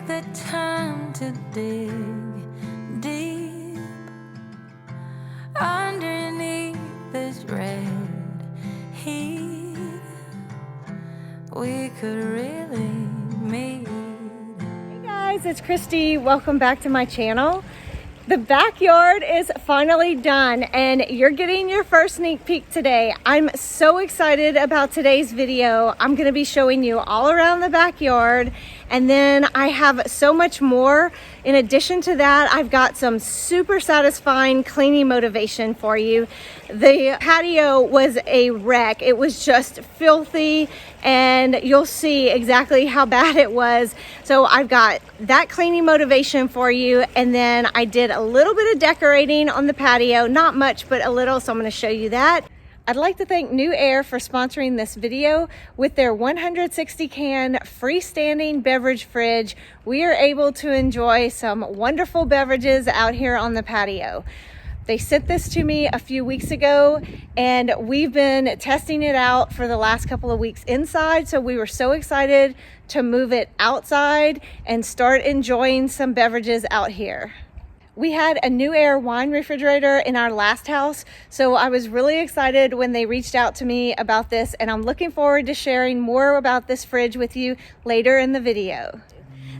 take the time to dig deep underneath this red heat. We could really meet. Hey guys, it's Kristi. Welcome back to my channel. The backyard is finally done and you're getting your first sneak peek today. I'm so excited about today's video. I'm going to be showing you all around the backyard, and then I have so much more. In addition to that, I've got some super satisfying cleaning motivation for you. The patio was a wreck. It was just filthy, and you'll see exactly how bad it was. So I've got that cleaning motivation for you, and then I did a little bit of decorating on the patio, not much but a little, so I'm going to show you that. I'd like to thank NewAir for sponsoring this video. With their 160 can freestanding beverage fridge, we are able to enjoy some wonderful beverages out here on the patio. They sent this to me a few weeks ago and we've been testing it out for the last couple of weeks inside, so we were so excited to move it outside and start enjoying some beverages out here. We had a NewAir wine refrigerator in our last house, so I was really excited when they reached out to me about this, and I'm looking forward to sharing more about this fridge with you later in the video.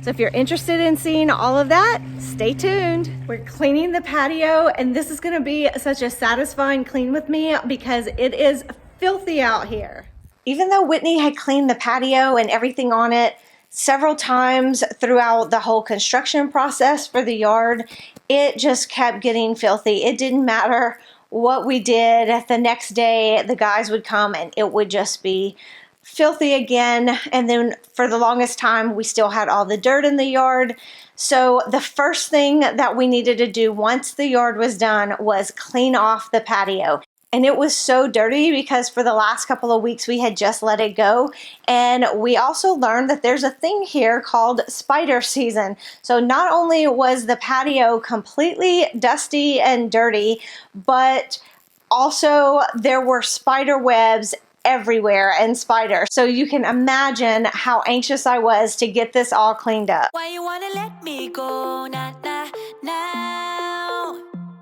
So if you're interested in seeing all of that, stay tuned. We're cleaning the patio, and this is gonna be such a satisfying clean with me because it is filthy out here. Even though Whitney had cleaned the patio and everything on it several times throughout the whole construction process for the yard, it just kept getting filthy. It didn't matter what we did. The next day, the guys would come and it would just be filthy again. And then for the longest time, we still had all the dirt in the yard. So the first thing that we needed to do once the yard was done was clean off the patio. And it was so dirty because for the last couple of weeks we had just let it go. And we also learned that there's a thing here called spider season. So not only was the patio completely dusty and dirty, but also there were spider webs everywhere and spiders. So you can imagine how anxious I was to get this all cleaned up. Why you wanna let me go now?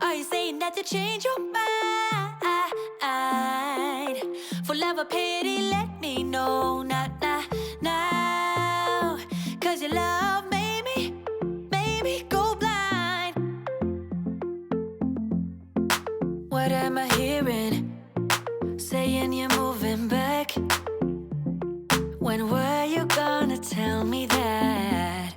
Are you saying that to change your mind? For love or pity, let me know now. Cause your love made me go blind. What am I hearing? Saying you're moving back. When were you gonna tell me that?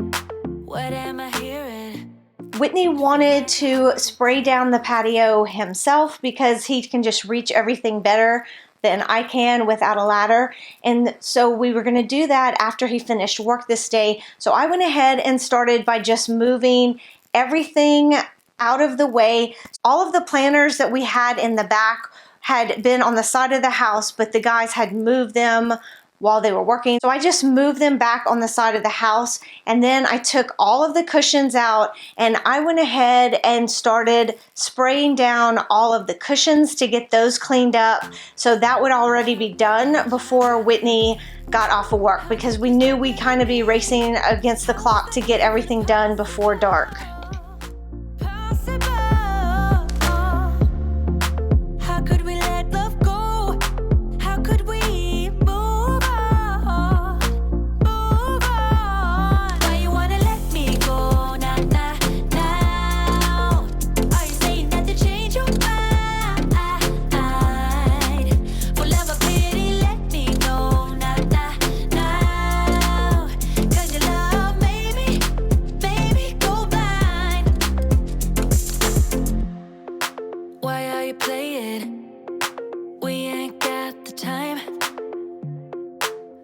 What am I hearing? Whitney wanted to spray down the patio himself because he can just reach everything better than I can without a ladder. And so we were gonna do that after he finished work this day. So I went ahead and started by just moving everything out of the way. All of the planters that we had in the back had been on the side of the house, but the guys had moved them while they were working. So I just moved them back on the side of the house, and then I took all of the cushions out and I went ahead and started spraying down all of the cushions to get those cleaned up. So that would already be done before Whitney got off of work because we knew we'd kind of be racing against the clock to get everything done before dark.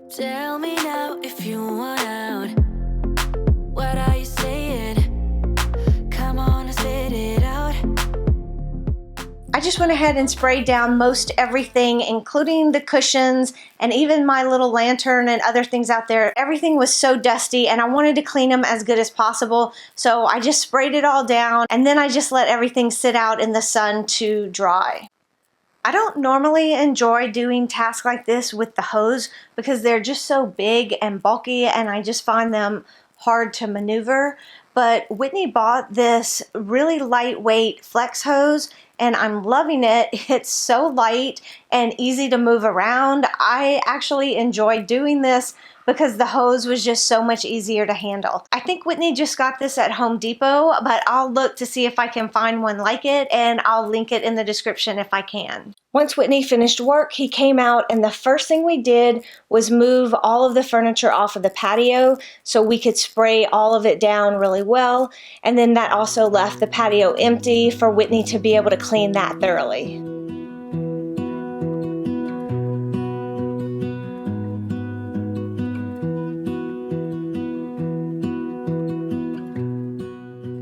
Tell me now if you want out. What are you saying? Come on and spit it out. I just went ahead and sprayed down most everything, including the cushions and even my little lantern and other things out there. Everything was so dusty and I wanted to clean them as good as possible. So I just sprayed it all down and then I just let everything sit out in the sun to dry. I don't normally enjoy doing tasks like this with the hose because they're just so big and bulky and I just find them hard to maneuver. But Whitney bought this really lightweight flex hose and I'm loving it. It's so light and easy to move around. I actually enjoyed doing this because the hose was just so much easier to handle. I think Whitney just got this at Home Depot, but I'll look to see if I can find one like it and I'll link it in the description if I can. Once Whitney finished work, he came out and the first thing we did was move all of the furniture off of the patio so we could spray all of it down really well. And then that also left the patio empty for Whitney to be able to clean that thoroughly.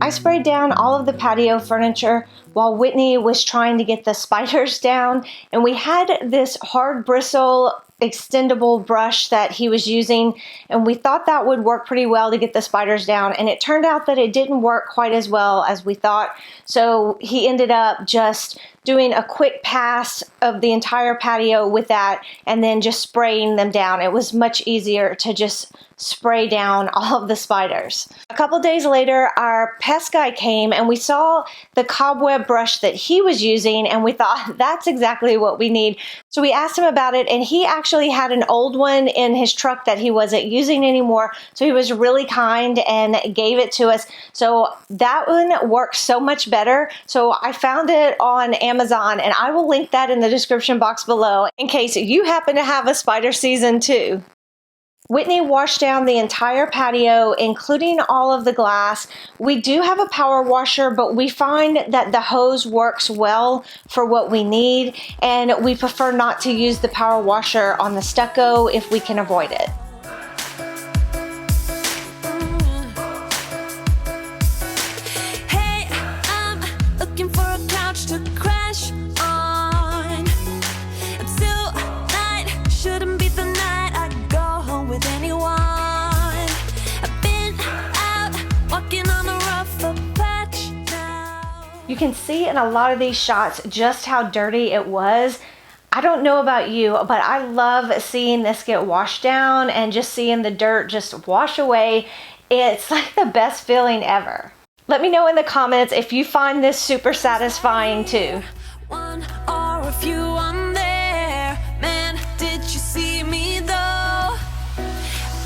I sprayed down all of the patio furniture while Whitney was trying to get the spiders down, and we had this hard bristle extendable brush that he was using, and we thought that would work pretty well to get the spiders down, and it turned out that it didn't work quite as well as we thought. So he ended up just doing a quick pass of the entire patio with that and then just spraying them down. It was much easier to just spray down all of the spiders. A couple days later, our pest guy came and we saw the cobweb brush that he was using and we thought that's exactly what we need. So we asked him about it and he actually had an old one in his truck that he wasn't using anymore. So he was really kind and gave it to us. So that one works so much better. So I found it on Amazon and I will link that in the description box below in case you happen to have a spider season too. Whitney washed down the entire patio, including all of the glass. We do have a power washer, but we find that the hose works well for what we need, and we prefer not to use the power washer on the stucco if we can avoid it. Hey, I'm looking for a couch to crash on. Until night shouldn't be the night I go with anyone. I've been out walking on a rougher patch now. You can see in a lot of these shots just how dirty it was. I don't know about you, but I love seeing this get washed down and just seeing the dirt just wash away. It's like the best feeling ever. Let me know in the comments if you find this super satisfying too. One or a few on there. Man, did you see me though?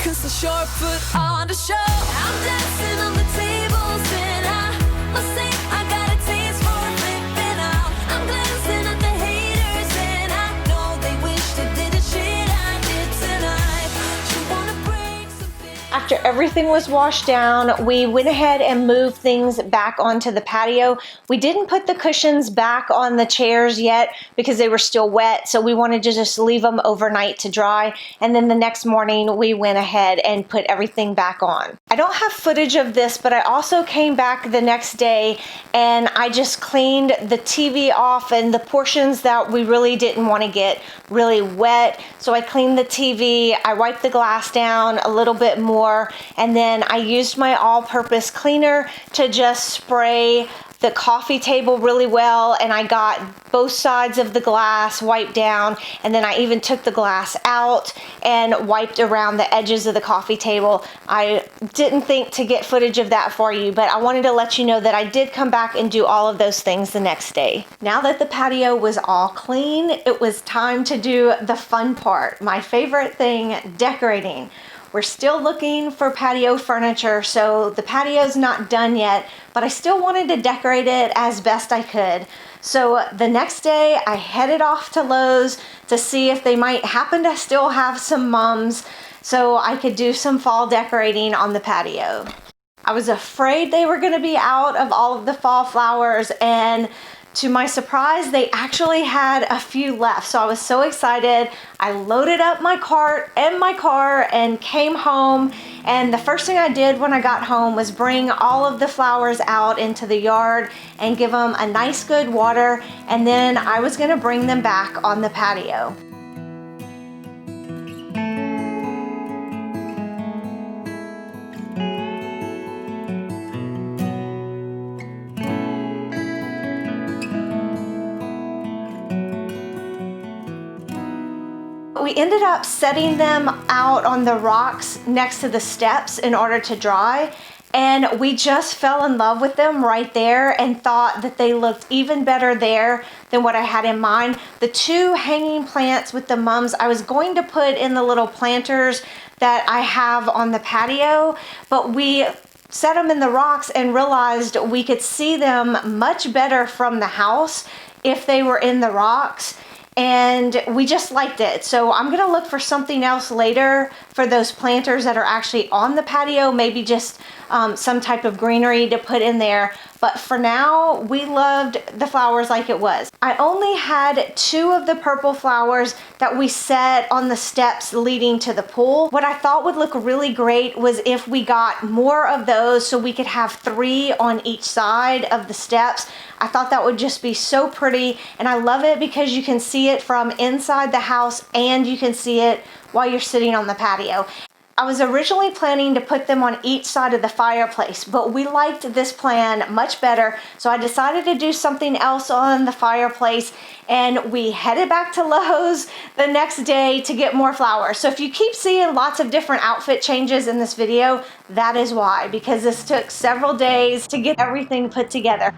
'Cause the short put on the show. I'm dancing on the tables and I must say I got a taste for flipping out. I'm glancing at the haters and I know they wish they did the shit I did tonight. You wanna break something? After everything was washed down, we went ahead and moved things back onto the patio. We didn't put the cushions back on the chairs yet because they were still wet, so we wanted to just leave them overnight to dry, and then the next morning we went ahead and put everything back on. I don't have footage of this, but I also came back the next day and I just cleaned the TV off and the portions that we really didn't want to get really wet. So I cleaned the TV, I wiped the glass down a little bit more, and then I used my all-purpose cleaner to just spray the coffee table really well, and I got both sides of the glass wiped down, and then I even took the glass out and wiped around the edges of the coffee table. I didn't think to get footage of that for you, but I wanted to let you know that I did come back and do all of those things the next day. Now that the patio was all clean, it was time to do the fun part, my favorite thing, decorating. We're still looking for patio furniture, so the patio's not done yet, but I still wanted to decorate it as best I could. So the next day I headed off to Lowe's to see if they might happen to still have some mums so I could do some fall decorating on the patio. I was afraid they were going to be out of all of the fall flowers, and to my surprise, they actually had a few left. So I was so excited. I loaded up my cart and my car and came home. And the first thing I did when I got home was bring all of the flowers out into the yard and give them a nice good water. And then I was gonna bring them back on the patio. We ended up setting them out on the rocks next to the steps in order to dry. And we just fell in love with them right there and thought that they looked even better there than what I had in mind. The two hanging plants with the mums, I was going to put in the little planters that I have on the patio, but we set them in the rocks and realized we could see them much better from the house if they were in the rocks. And we just liked it. So I'm gonna look for something else later for those planters that are actually on the patio, maybe just some type of greenery to put in there. But for now, we loved the flowers like it was. I only had 2 of the purple flowers that we set on the steps leading to the pool. What I thought would look really great was if we got more of those so we could have 3 on each side of the steps. I thought that would just be so pretty, and I love it because you can see it from inside the house and you can see it while you're sitting on the patio. I was originally planning to put them on each side of the fireplace, but we liked this plan much better, so I decided to do something else on the fireplace, and we headed back to Lowe's the next day to get more flowers. So if you keep seeing lots of different outfit changes in this video, that is why, because this took several days to get everything put together.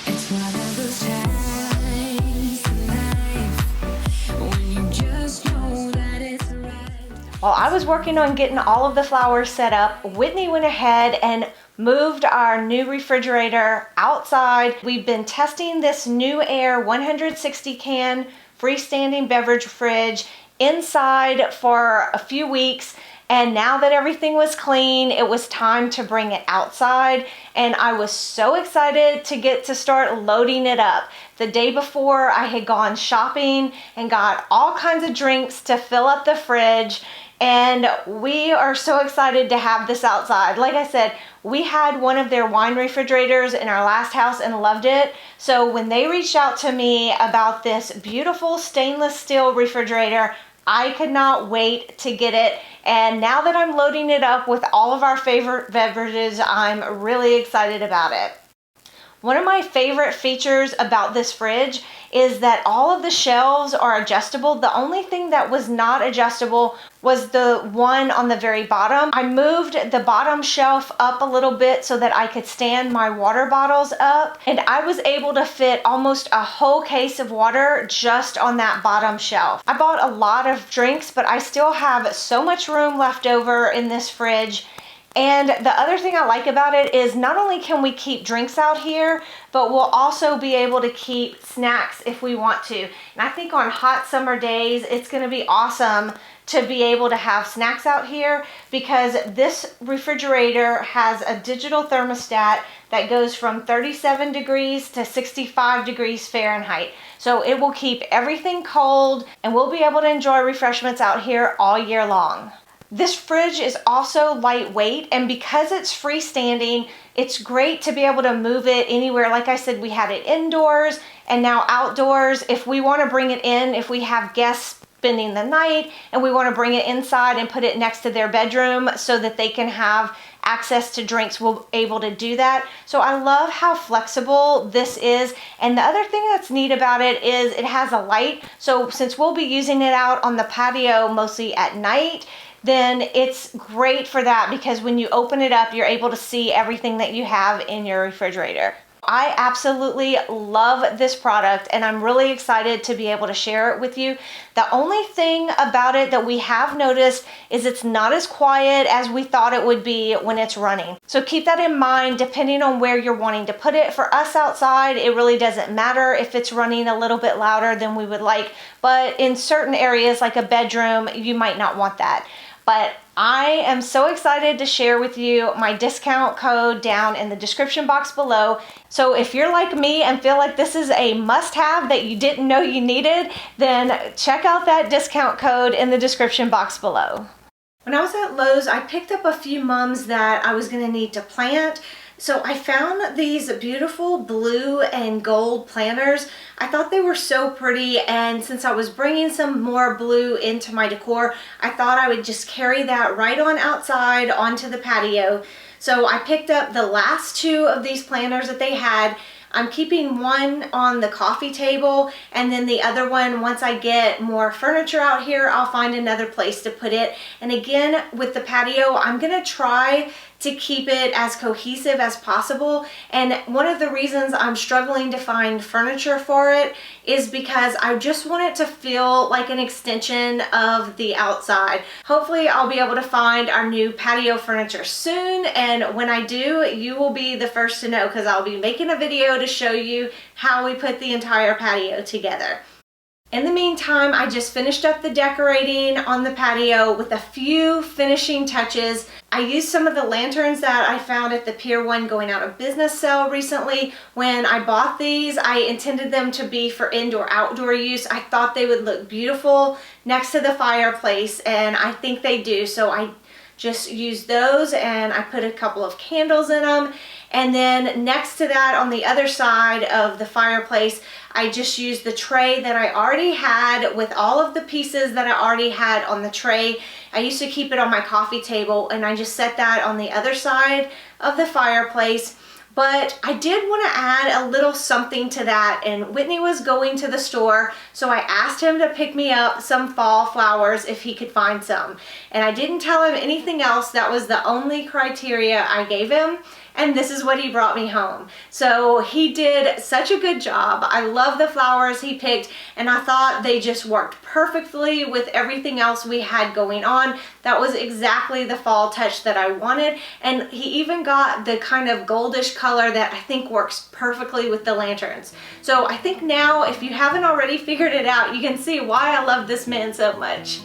It's one of those times in life when you just know that it's right. While I was working on getting all of the flowers set up, Whitney went ahead and moved our new refrigerator outside. We've been testing this NewAir 160 can freestanding beverage fridge inside for a few weeks. And now that everything was clean, it was time to bring it outside. And I was so excited to get to start loading it up. The day before, I had gone shopping and got all kinds of drinks to fill up the fridge. And we are so excited to have this outside. Like I said, we had one of their wine refrigerators in our last house and loved it. So when they reached out to me about this beautiful stainless steel refrigerator, I could not wait to get it. And now that I'm loading it up with all of our favorite beverages, I'm really excited about it. One of my favorite features about this fridge is that all of the shelves are adjustable. The only thing that was not adjustable was the one on the very bottom. I moved the bottom shelf up a little bit so that I could stand my water bottles up, and I was able to fit almost a whole case of water just on that bottom shelf. I bought a lot of drinks, but I still have so much room left over in this fridge. And the other thing I like about it is not only can we keep drinks out here, but we'll also be able to keep snacks if we want to. And I think on hot summer days, it's gonna be awesome to be able to have snacks out here, because this refrigerator has a digital thermostat that goes from 37 degrees to 65 degrees Fahrenheit. So it will keep everything cold, and we'll be able to enjoy refreshments out here all year long. This fridge is also lightweight, and because it's freestanding, it's great to be able to move it anywhere. Like I said, we had it indoors and now outdoors. If we want to bring it in, if we have guests spending the night and we want to bring it inside and put it next to their bedroom so that they can have access to drinks, we're able to do that. So I love how flexible this is. And the other thing that's neat about it is it has a light. So since we'll be using it out on the patio mostly at night, then it's great for that, because when you open it up, you're able to see everything that you have in your refrigerator. I absolutely love this product, and I'm really excited to be able to share it with you. The only thing about it that we have noticed is it's not as quiet as we thought it would be when it's running. So keep that in mind depending on where you're wanting to put it. For us outside, it really doesn't matter if it's running a little bit louder than we would like, but in certain areas like a bedroom, you might not want that. But I am so excited to share with you my discount code down in the description box below. So if you're like me and feel like this is a must-have that you didn't know you needed, then check out that discount code in the description box below. When I was at Lowe's, I picked up a few mums that I was going to need to plant. So I found these beautiful blue and gold planters. I thought they were so pretty, and since I was bringing some more blue into my decor, I thought I would just carry that right on outside onto the patio. So I picked up the last 2 of these planters that they had. I'm keeping one on the coffee table, and then the other one, once I get more furniture out here, I'll find another place to put it. And again, with the patio, I'm gonna try to keep it as cohesive as possible. And one of the reasons I'm struggling to find furniture for it is because I just want it to feel like an extension of the outside. Hopefully I'll be able to find our new patio furniture soon, and when I do, you will be the first to know, because I'll be making a video to show you how we put the entire patio together. In the meantime, I just finished up the decorating on the patio with a few finishing touches. I used some of the lanterns that I found at the Pier 1 going out of business sale recently. When I bought these, I intended them to be for indoor-outdoor use. I thought they would look beautiful next to the fireplace, and I think they do. So I just used those, and I put a couple of candles in them. And then next to that, on the other side of the fireplace, I just used the tray that I already had with all of the pieces that I already had on the tray. I used to keep it on my coffee table, and I just set that on the other side of the fireplace. But I did want to add a little something to that, and Whitney was going to the store, so I asked him to pick me up some fall flowers if he could find some. And I didn't tell him anything else. That was the only criteria I gave him, and this is what he brought me home. So he did such a good job. I love the flowers he picked, and I thought they just worked perfectly with everything else we had going on. That was exactly the fall touch that I wanted, and he even got the kind of goldish color that I think works perfectly with the lanterns. So I think now, if you haven't already figured it out, you can see why I love this man so much.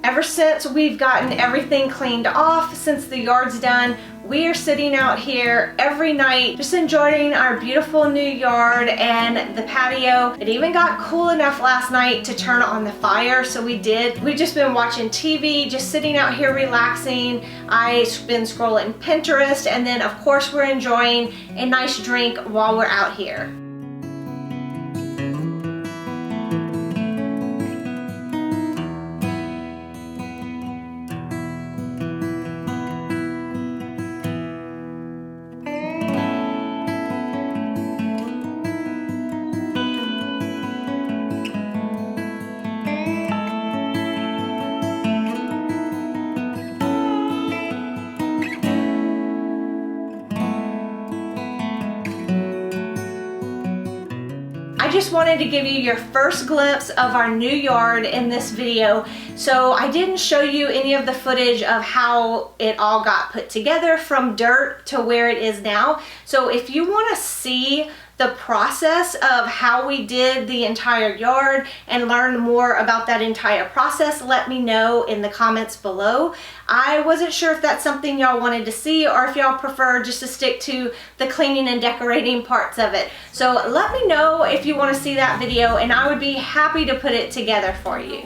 Ever since we've gotten everything cleaned off, since the yard's done, we are sitting out here every night just enjoying our beautiful new yard and the patio. It even got cool enough last night to turn on the fire, so we did. We've just been watching TV, just sitting out here relaxing. I've been scrolling Pinterest, and then of course we're enjoying a nice drink while we're out here. I just wanted to give you your first glimpse of our new yard in this video. So I didn't show you any of the footage of how it all got put together from dirt to where it is now. So if you want to see the process of how we did the entire yard and learn more about that entire process, let me know in the comments below. I wasn't sure if that's something y'all wanted to see, or if y'all prefer just to stick to the cleaning and decorating parts of it. So let me know if you want to see that video, and I would be happy to put it together for you.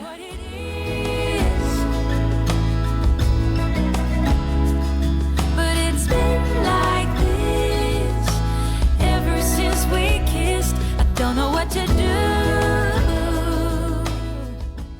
Don't know what to do.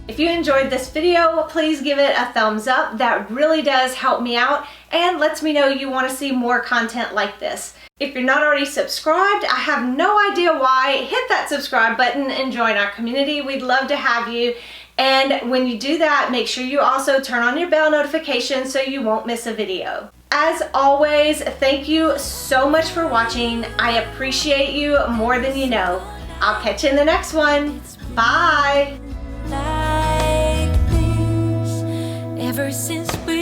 If you enjoyed this video, please give it a thumbs up. That really does help me out and lets me know you want to see more content like this. If you're not already subscribed, I have no idea why. Hit that subscribe button and join our community. We'd love to have you. And when you do that, make sure you also turn on your bell notifications so you won't miss a video. As always, thank you so much for watching. I appreciate you more than you know. I'll catch you in the next one. Bye. Like this, ever since we